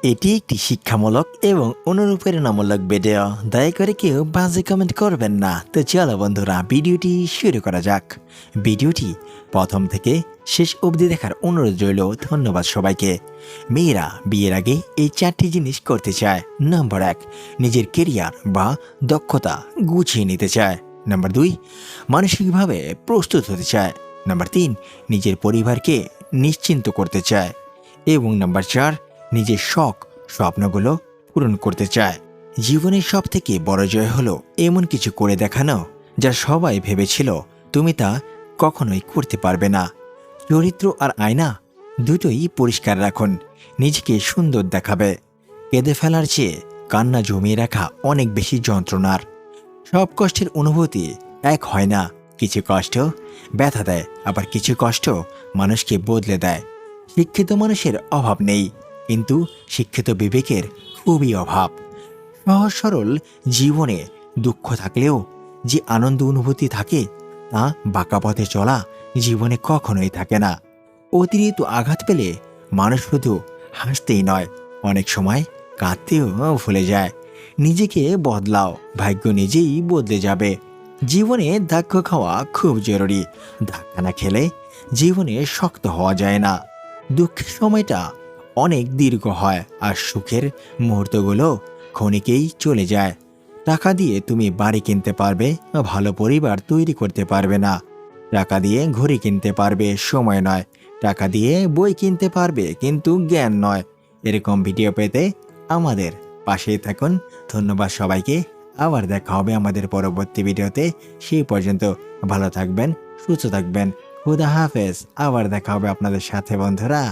এটি একটি শিক্ষামূলক এবং অনুপ্রেরণামূলক ভিডিও। দয়া করে কেউ বাজে কমেন্ট করবেন না। তো চলো বন্ধুরা, ভিডিওটি শুরু করা যাক। ভিডিওটি প্রথম থেকে শেষ অবধি দেখার অনুরোধ রইল। ধন্যবাদ সবাইকে। মেয়েরা বিয়ের আগে এই 4টি জিনিস করতে চায়। নাম্বার 1, নিজের কেরিয়ার বা দক্ষতা গুছিয়ে নিতে চায়। নাম্বার 2, মানসিকভাবে প্রস্তুত হতে চায়। নাম্বার 3, নিজের পরিবারকে নিশ্চিন্ত করতে চায়। এবং নাম্বার 4, নিজের শখ স্বপ্নগুলো পূরণ করতে চায়। জীবনের সব থেকে বড় জয় হলো এমন কিছু করে দেখানো যা সবাই ভেবেছিল তুমি তা কখনোই করতে পারবে না। চরিত্র আর আয়না দুটোই পরিষ্কার রাখুন, নিজেকে সুন্দর দেখাবে। কেঁদে ফেলার চেয়ে কান্না জমিয়ে রাখা অনেক বেশি যন্ত্রণার। সব কষ্টের অনুভূতি এক হয় না। কিছু কষ্ট ব্যথা দেয়, আবার কিছু কষ্ট মানুষকে বদলে দেয়। শিক্ষিত মানুষের অভাব নেই, কিন্তু শিক্ষিত বিবেকের খুবই অভাব। সহজ সরল জীবনে দুঃখ থাকলেও যে আনন্দ অনুভূতি থাকে তা বাঁকা পথে চলা জীবনে কখনোই থাকে না। অতিরিক্ত আঘাত পেলে মানুষ শুধু হাসতেই নয়, অনেক সময় কাঁদতেও ভুলে যায়। নিজেকে বদলাও, ভাগ্য নিজেই বদলে যাবে। জীবনে ধাক্কা খাওয়া খুব জরুরি। ধাক্কা না খেলে জীবনে শক্ত হওয়া যায় না। দুঃখের সময়টা অনেক দীর্ঘ হয়, আর সুখের মুহূর্তগুলো ক্ষণিকেই চলে যায়। টাকা দিয়ে তুমি বাড়ি কিনতে পারবে, ভালো পরিবার তৈরি করতে পারবে না। টাকা দিয়ে ঘড়ি কিনতে পারবে, সময় নয়। টাকা দিয়ে বই কিনতে পারবে, কিন্তু জ্ঞান নয়। এরকম ভিডিও পেতে আমাদের পাশেই থাকুন। ধন্যবাদ সবাইকে। আবার দেখা হবে আমাদের পরবর্তী ভিডিওতে। সেই পর্যন্ত ভালো থাকবেন, সুস্থ থাকবেন। খুদা হাফেজ। আবার দেখা হবে আপনাদের সাথে বন্ধুরা।